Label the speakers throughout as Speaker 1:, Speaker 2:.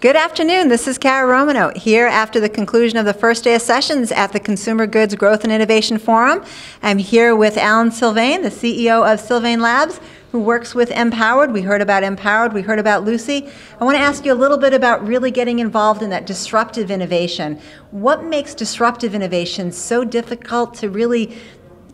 Speaker 1: Good afternoon. This is Cara Romano here after the conclusion of the first day of sessions at the Consumer Goods Growth and Innovation Forum. I'm here with Alain Sylvain, the CEO of Sylvain Labs, who works with Empowered. We heard about Empowered. We heard about Lucy. I want to ask you a little bit about really getting involved in that disruptive innovation. What makes disruptive innovation so difficult to really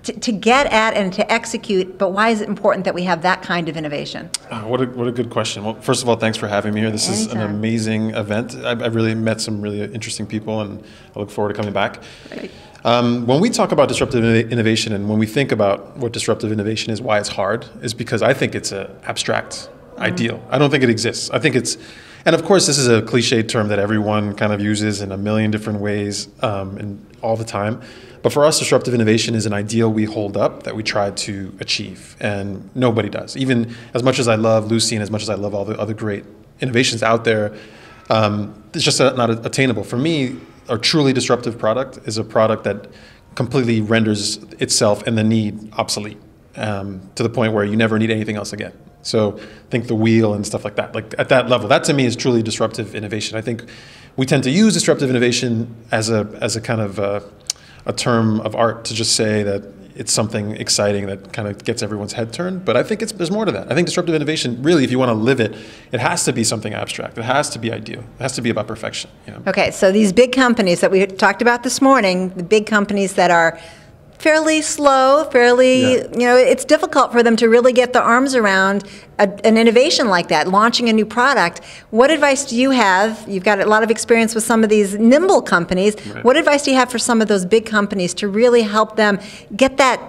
Speaker 1: to get at and to execute, but why is it important that we have that kind of innovation?
Speaker 2: What a good question. Well, first of all, thanks for having me here. This is an amazing event. I've really met some really interesting people, and I look forward to coming back.
Speaker 1: Great.
Speaker 2: When we talk about disruptive innovation, and when we think about what disruptive innovation is, why it's hard, is because I think it's an abstract ideal. I don't think it exists. I think it's, and of course, this is a cliched term that everyone kind of uses in a million different ways and all the time. But for us, disruptive innovation is an ideal we hold up that we try to achieve, and nobody does. Even as much as I love Lucy and as much as I love all the other great innovations out there, it's just not attainable. For me, a truly disruptive product is a product that completely renders itself and the need obsolete to the point where you never need anything else again. So think the wheel and stuff like that. Like at that level, that to me is truly disruptive innovation. I think we tend to use disruptive innovation as a kind of a term of art to just say that it's something exciting that kind of gets everyone's head turned. But I think there's more to that. I think disruptive innovation, really, if you want to live it, it has to be something abstract. It has to be ideal. It has to be about perfection. You know? Okay,
Speaker 1: so these big companies that we talked about this morning, the big companies that are fairly slow, it's difficult for them to really get the arms around an innovation like that, launching a new product. What advice do you have? You've got a lot of experience with some of these nimble companies.
Speaker 2: Right.
Speaker 1: What advice do you have for some of those big companies to really help them get that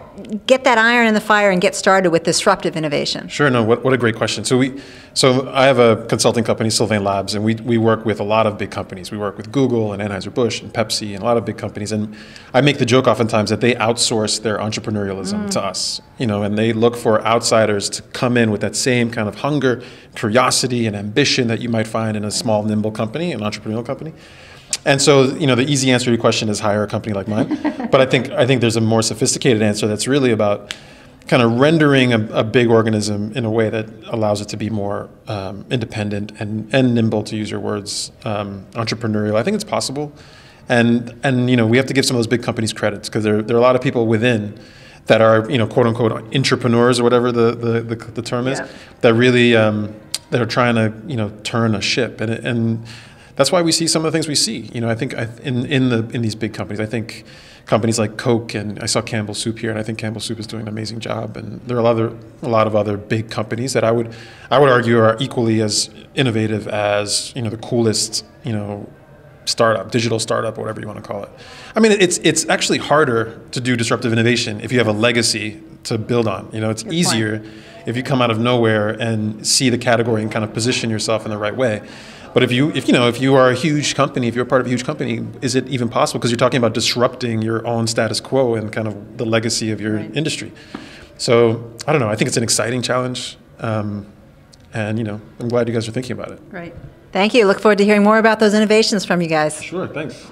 Speaker 1: iron in the fire and get started with disruptive innovation?
Speaker 2: Sure, no, what a great question. So I have a consulting company, Sylvain Labs, and we work with a lot of big companies. We work with Google and Anheuser-Busch and Pepsi and a lot of big companies. And I make the joke oftentimes that they outsource their entrepreneurialism to us, and they look for outsiders to come in with that same kind of hunger, curiosity, and ambition that you might find in a small, nimble company, an entrepreneurial company. And so, the easy answer to your question is hire a company like mine. But I think there's a more sophisticated answer that's really about kind of rendering a big organism in a way that allows it to be more independent and nimble, to use your words, entrepreneurial. I think it's possible. And we have to give some of those big companies credits because there are a lot of people within that are, quote unquote, entrepreneurs or whatever the term is, that really that are trying to, turn a ship. And that's why we see some of the things we see. I think in these big companies, I think companies like Coke, and I saw Campbell Soup here, and I think Campbell Soup is doing an amazing job. And there are a lot of other big companies that I would argue are equally as innovative as the coolest startup, digital startup, whatever you want to call it. I mean, it's actually harder to do disruptive innovation if you have a legacy to build on. It's easier if you come out of nowhere and see the category and kind of position yourself in the right way. But if you are a huge company, if you're a part of a huge company, is it even possible? Because you're talking about disrupting your own status quo and kind of the legacy of your industry. So I don't know. I think it's an exciting challenge, and I'm glad you guys are thinking about it.
Speaker 1: Right. Thank you. Look forward to hearing more about those innovations from you guys.
Speaker 2: Sure. Thanks.